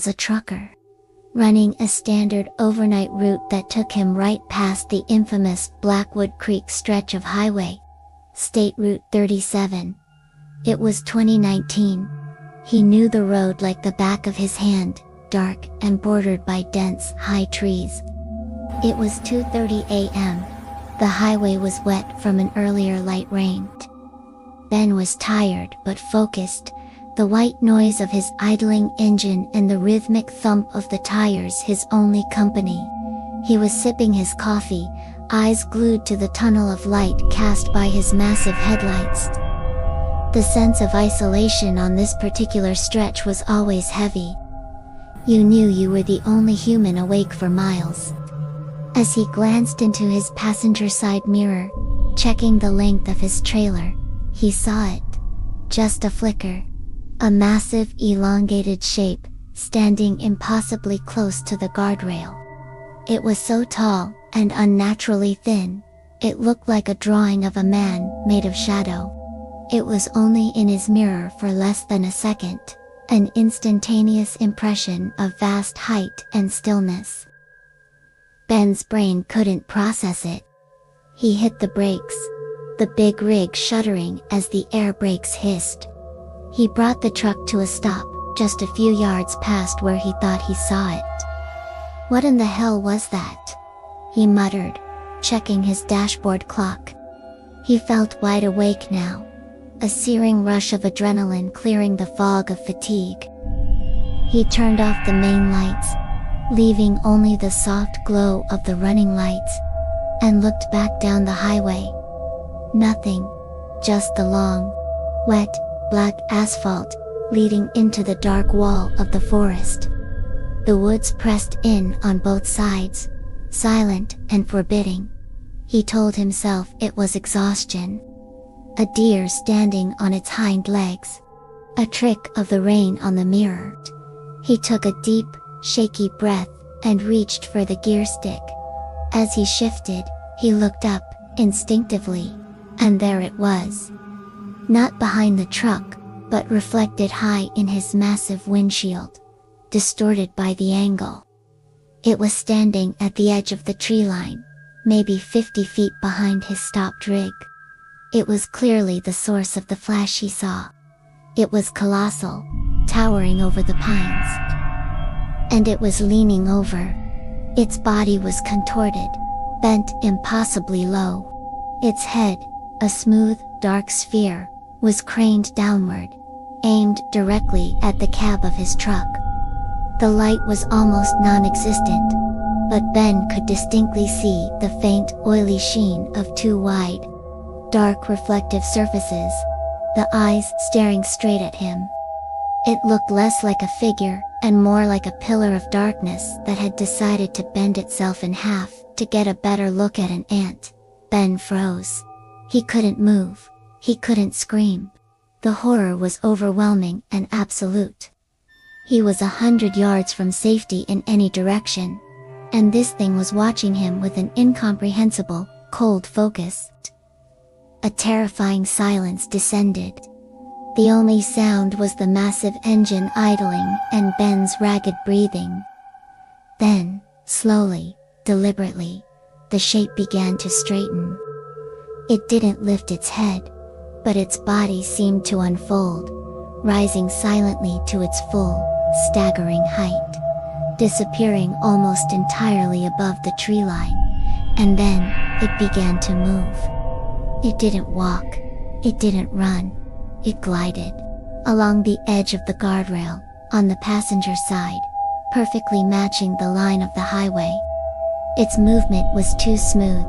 was a trucker, running a standard overnight route that took him right past the infamous Blackwood Creek stretch of highway, State Route 37. It was 2019. He knew the road like the back of his hand, dark and bordered by dense, high trees. It was 2:30 a.m. The highway was wet from an earlier light rain. Ben was tired but focused, the white noise of his idling engine and the rhythmic thump of the tires his only company. He was sipping his coffee, eyes glued to the tunnel of light cast by his massive headlights. The sense of isolation on this particular stretch was always heavy. You knew you were the only human awake for miles. As he glanced into his passenger side mirror, checking the length of his trailer, he saw it. Just a flicker. A massive, elongated shape, standing impossibly close to the guardrail. It was so tall, and unnaturally thin, it looked like a drawing of a man made of shadow. It was only in his mirror for less than a second, an instantaneous impression of vast height and stillness. Ben's brain couldn't process it. He hit the brakes, the big rig shuddering as the air brakes hissed. He brought the truck to a stop, just a few yards past where he thought he saw it. What in the hell was that? He muttered, checking his dashboard clock. He felt wide awake now, a searing rush of adrenaline clearing the fog of fatigue. He turned off the main lights, leaving only the soft glow of the running lights, and looked back down the highway. Nothing, just the long, wet, black asphalt, leading into the dark wall of the forest. The woods pressed in on both sides, silent and forbidding. He told himself it was exhaustion. A deer standing on its hind legs. A trick of the rain on the mirror. He took a deep, shaky breath, and reached for the gear stick. As he shifted, he looked up, instinctively, and there it was. Not behind the truck, but reflected high in his massive windshield, distorted by the angle. It was standing at the edge of the tree line, maybe 50 feet behind his stopped rig. It was clearly the source of the flash he saw. It was colossal, towering over the pines. And it was leaning over. Its body was contorted, bent impossibly low. Its head, a smooth, dark sphere, was craned downward, aimed directly at the cab of his truck. The light was almost non-existent, but Ben could distinctly see the faint, oily sheen of two wide, dark reflective surfaces, the eyes staring straight at him. It looked less like a figure, and more like a pillar of darkness that had decided to bend itself in half to get a better look at an ant. Ben froze. He couldn't move. He couldn't scream. The horror was overwhelming and absolute. He was 100 yards from safety in any direction, and this thing was watching him with an incomprehensible, cold focus. A terrifying silence descended. The only sound was the massive engine idling and Ben's ragged breathing. Then, slowly, deliberately, the shape began to straighten. It didn't lift its head, but its body seemed to unfold, rising silently to its full, staggering height, disappearing almost entirely above the tree line, and then, it began to move. It didn't walk. It didn't run. It glided along the edge of the guardrail, on the passenger side, perfectly matching the line of the highway. Its movement was too smooth,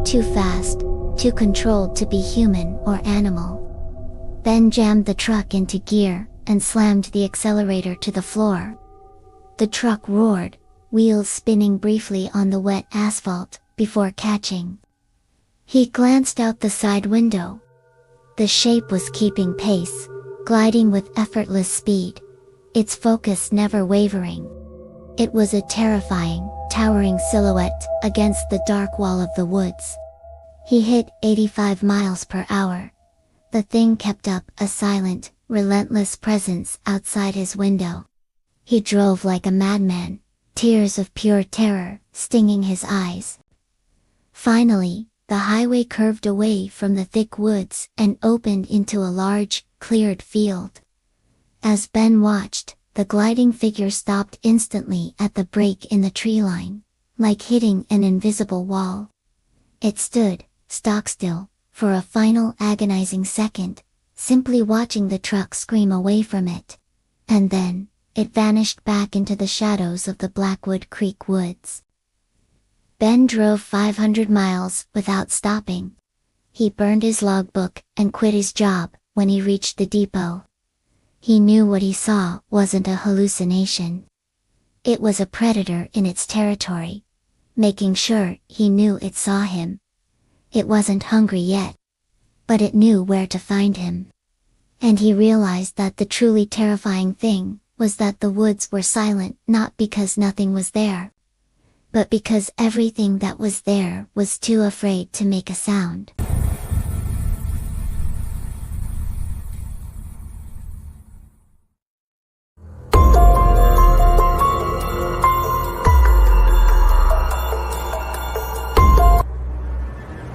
too fast, too controlled to be human or animal. Ben jammed the truck into gear, and slammed the accelerator to the floor. The truck roared, wheels spinning briefly on the wet asphalt, before catching. He glanced out the side window. The shape was keeping pace, gliding with effortless speed, its focus never wavering. It was a terrifying, towering silhouette against the dark wall of the woods. He hit 85 miles per hour. The thing kept up a silent, relentless presence outside his window. He drove like a madman, tears of pure terror stinging his eyes. Finally, the highway curved away from the thick woods and opened into a large, cleared field. As Ben watched, the gliding figure stopped instantly at the break in the tree line, like hitting an invisible wall. It stood, stock still, for a final agonizing second, simply watching the truck scream away from it. And then, it vanished back into the shadows of the Blackwood Creek woods. Ben drove 500 miles without stopping. He burned his logbook and quit his job when he reached the depot. He knew what he saw wasn't a hallucination. It was a predator in its territory, making sure he knew it saw him. It wasn't hungry yet, but it knew where to find him. And he realized that the truly terrifying thing was that the woods were silent not because nothing was there, but because everything that was there was too afraid to make a sound.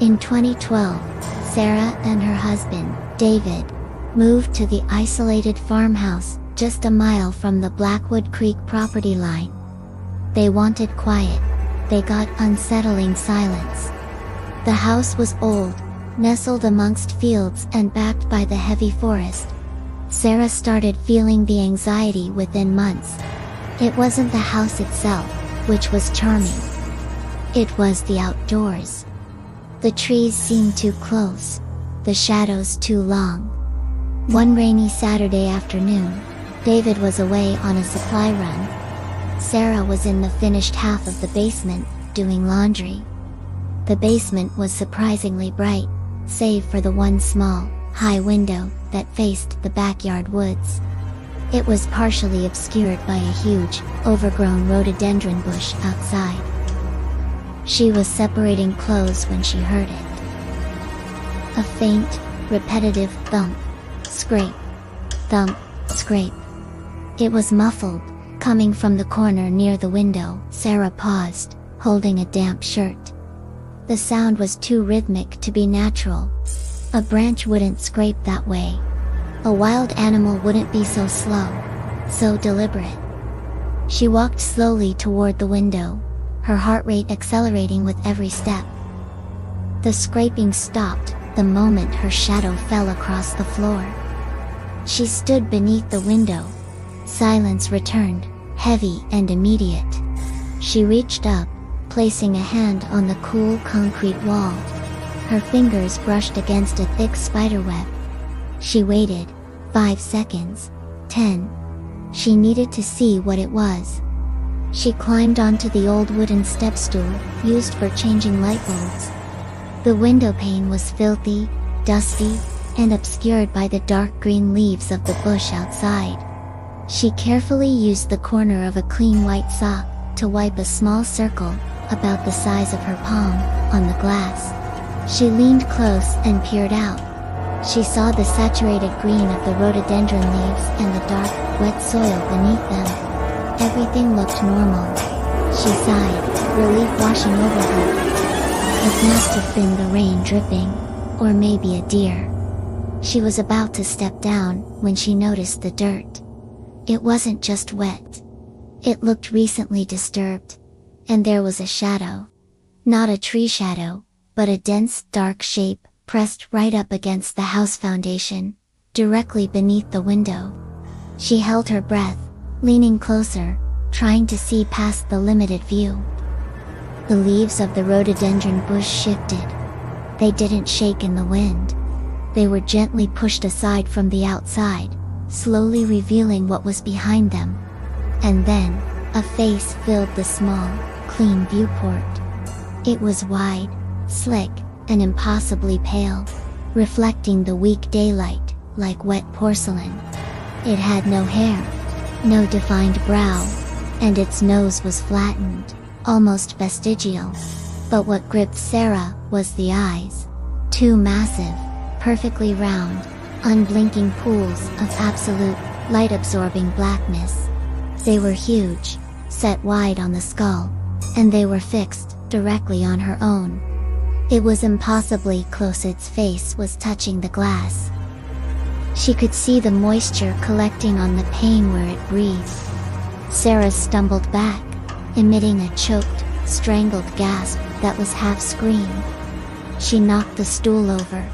In 2012, Sarah and her husband, David, moved to the isolated farmhouse just a mile from the Blackwood Creek property line. They wanted quiet. They got unsettling silence. The house was old, nestled amongst fields and backed by the heavy forest. Sarah started feeling the anxiety within months. It wasn't the house itself, which was charming. It was the outdoors. The trees seemed too close, the shadows too long. One rainy Saturday afternoon, David was away on a supply run. Sarah was in the finished half of the basement, doing laundry. The basement was surprisingly bright, save for the one small, high window that faced the backyard woods. It was partially obscured by a huge, overgrown rhododendron bush outside. She was separating clothes when she heard it. A faint, repetitive thump, scrape, thump, scrape. It was muffled, coming from the corner near the window. Sarah paused, holding a damp shirt. The sound was too rhythmic to be natural. A branch wouldn't scrape that way. A wild animal wouldn't be so slow, so deliberate. She walked slowly toward the window, her heart rate accelerating with every step. The scraping stopped the moment her shadow fell across the floor. She stood beneath the window. Silence returned, heavy and immediate. She reached up, placing a hand on the cool concrete wall. Her fingers brushed against a thick spiderweb. She waited, 5 seconds, 10. She needed to see what it was. She climbed onto the old wooden step stool, used for changing light bulbs. The window pane was filthy, dusty, and obscured by the dark green leaves of the bush outside. She carefully used the corner of a clean white sock to wipe a small circle, about the size of her palm, on the glass. She leaned close and peered out. She saw the saturated green of the rhododendron leaves and the dark, wet soil beneath them. Everything looked normal. She sighed, relief washing over her. It must have been the rain dripping, or maybe a deer. She was about to step down when she noticed the dirt. It wasn't just wet. It looked recently disturbed. And there was a shadow. Not a tree shadow, but a dense, dark shape, pressed right up against the house foundation, directly beneath the window. She held her breath, leaning closer, trying to see past the limited view. The leaves of the rhododendron bush shifted. They didn't shake in the wind. They were gently pushed aside from the outside, slowly revealing what was behind them. And then, a face filled the small, clean viewport. It was wide, slick, and impossibly pale, reflecting the weak daylight, like wet porcelain. It had no hair, no defined brow, and its nose was flattened, almost vestigial. But what gripped Sarah was the eyes. Two massive, perfectly round, unblinking pools of absolute, light-absorbing blackness. They were huge, set wide on the skull, and they were fixed directly on her own. It was impossibly close. Its face was touching the glass. She could see the moisture collecting on the pane where it breathed. Sarah stumbled back, emitting a choked, strangled gasp that was half scream. She knocked the stool over.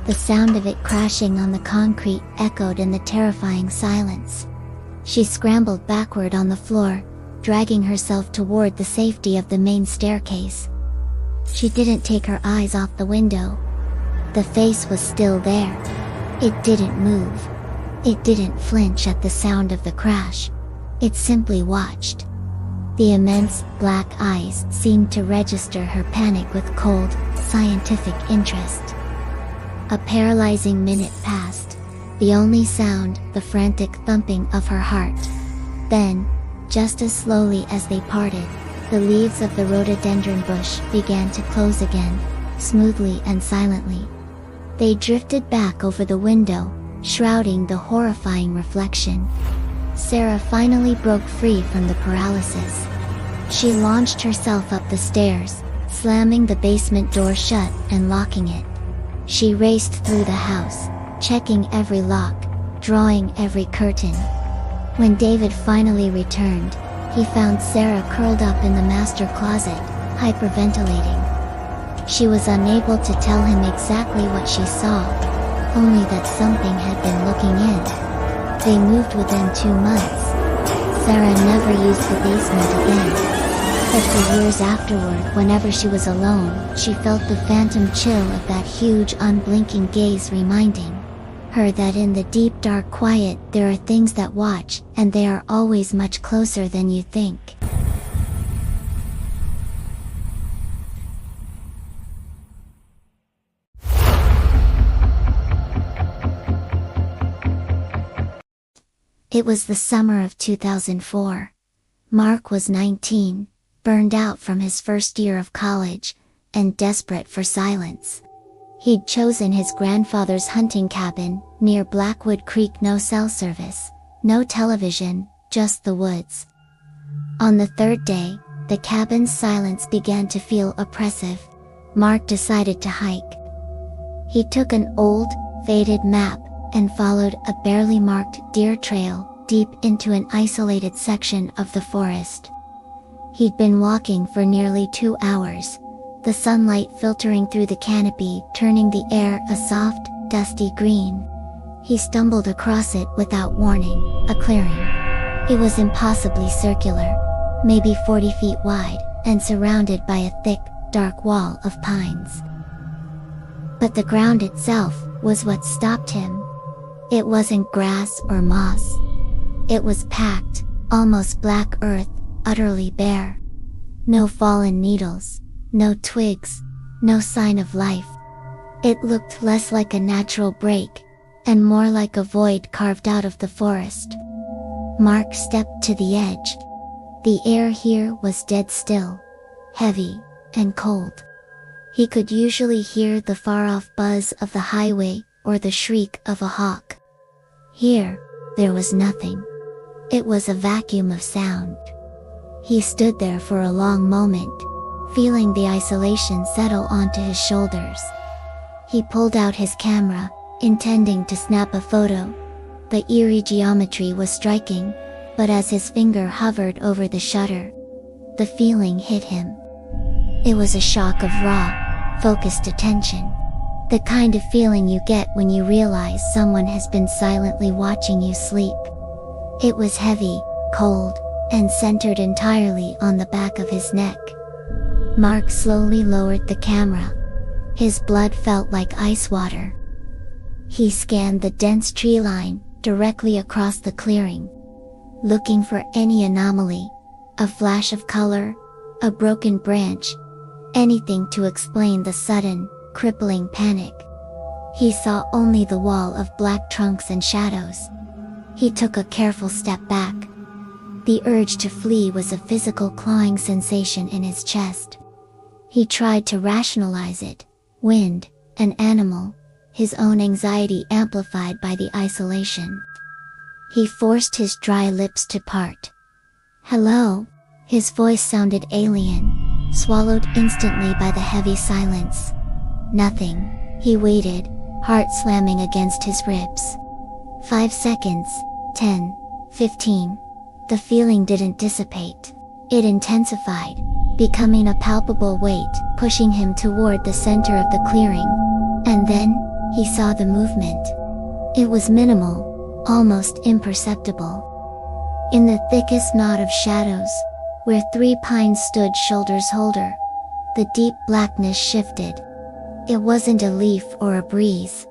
The sound of it crashing on the concrete echoed in the terrifying silence. She scrambled backward on the floor, dragging herself toward the safety of the main staircase. She didn't take her eyes off the window. The face was still there. It didn't move. It didn't flinch at the sound of the crash. It simply watched. The immense, black eyes seemed to register her panic with cold, scientific interest. A paralyzing minute passed. The only sound, the frantic thumping of her heart. Then, just as slowly as they parted, the leaves of the rhododendron bush began to close again, smoothly and silently. They drifted back over the window, shrouding the horrifying reflection. Sarah finally broke free from the paralysis. She launched herself up the stairs, slamming the basement door shut and locking it. She raced through the house, checking every lock, drawing every curtain. When David finally returned, he found Sarah curled up in the master closet, hyperventilating. She was unable to tell him exactly what she saw, only that something had been looking in. They moved within 2 months. Sarah never used the basement again. But for years afterward, whenever she was alone, she felt the phantom chill of that huge unblinking gaze reminding her that in the deep dark quiet there are things that watch, and they are always much closer than you think. It was the summer of 2004. Mark was 19, burned out from his first year of college, and desperate for silence. He'd chosen his grandfather's hunting cabin, near Blackwood Creek. No cell service, no television, just the woods. On the third day, the cabin's silence began to feel oppressive. Mark decided to hike. He took an old, faded map, and followed a barely marked deer trail, deep into an isolated section of the forest. He'd been walking for nearly 2 hours, the sunlight filtering through the canopy, turning the air a soft, dusty green. He stumbled across it without warning, a clearing. It was impossibly circular, maybe 40 feet wide, and surrounded by a thick, dark wall of pines. But the ground itself was what stopped him. It wasn't grass or moss. It was packed, almost black earth, utterly bare. No fallen needles, no twigs, no sign of life. It looked less like a natural break, and more like a void carved out of the forest. Mark stepped to the edge. The air here was dead still, heavy, and cold. He could usually hear the far-off buzz of the highway or the shriek of a hawk. Here, there was nothing. It was a vacuum of sound. He stood there for a long moment, feeling the isolation settle onto his shoulders. He pulled out his camera, intending to snap a photo. The eerie geometry was striking, but as his finger hovered over the shutter, the feeling hit him. It was a shock of raw, focused attention. The kind of feeling you get when you realize someone has been silently watching you sleep. It was heavy, cold, and centered entirely on the back of his neck. Mark slowly lowered the camera. His blood felt like ice water. He scanned the dense tree line directly across the clearing, looking for any anomaly, a flash of color, a broken branch, anything to explain the sudden, crippling panic. He saw only the wall of black trunks and shadows. He took a careful step back. The urge to flee was a physical clawing sensation in his chest. He tried to rationalize it. Wind, an animal, his own anxiety amplified by the isolation. He forced his dry lips to part, Hello? His voice sounded alien, swallowed instantly by the heavy silence. Nothing. He waited, heart slamming against his ribs. 5 seconds, 10, 15. The feeling didn't dissipate. It intensified, becoming a palpable weight, pushing him toward the center of the clearing. And then, he saw the movement. It was minimal, almost imperceptible. In the thickest knot of shadows, where 3 pines stood shoulders shoulder, the deep blackness shifted. It wasn't a leaf or a breeze.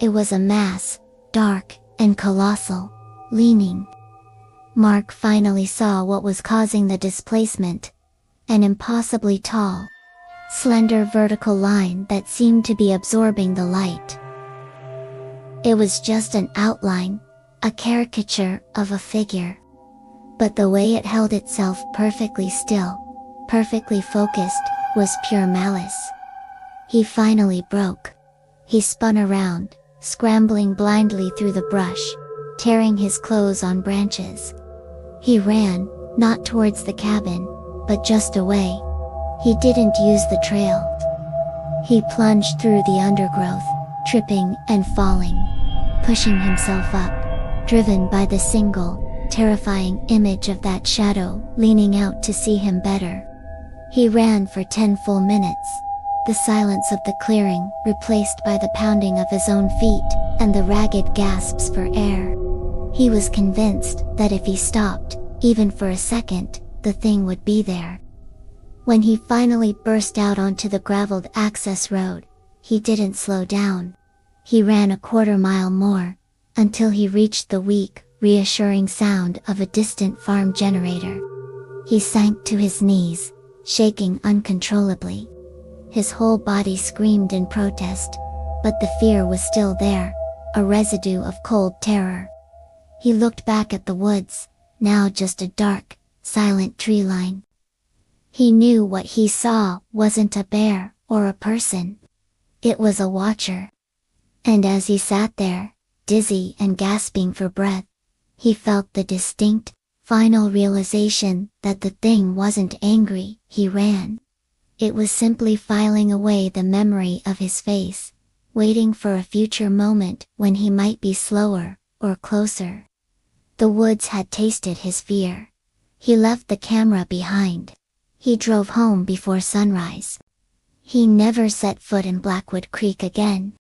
It was a mass, dark and colossal, leaning. Mark finally saw what was causing the displacement. An impossibly tall, slender vertical line that seemed to be absorbing the light. It was just an outline, a caricature of a figure. But the way it held itself perfectly still, perfectly focused, was pure malice. He finally broke. He spun around, scrambling blindly through the brush, tearing his clothes on branches. He ran, not towards the cabin, but just away. He didn't use the trail. He plunged through the undergrowth, tripping and falling, pushing himself up, driven by the single, terrifying image of that shadow leaning out to see him better. He ran for 10 full minutes, the silence of the clearing replaced by the pounding of his own feet and the ragged gasps for air. He was convinced that if he stopped, even for a second, the thing would be there. When he finally burst out onto the graveled access road, he didn't slow down. He ran a quarter mile more, until he reached the weak, reassuring sound of a distant farm generator. He sank to his knees, shaking uncontrollably. His whole body screamed in protest, but the fear was still there, a residue of cold terror. He looked back at the woods, now just a dark, silent tree line. He knew what he saw wasn't a bear or a person. It was a watcher. And as he sat there, dizzy and gasping for breath, he felt the distinct, final realization that the thing wasn't angry. He ran. It was simply filing away the memory of his face, waiting for a future moment when he might be slower, or closer. The woods had tasted his fear. He left the camera behind. He drove home before sunrise. He never set foot in Blackwood Creek again.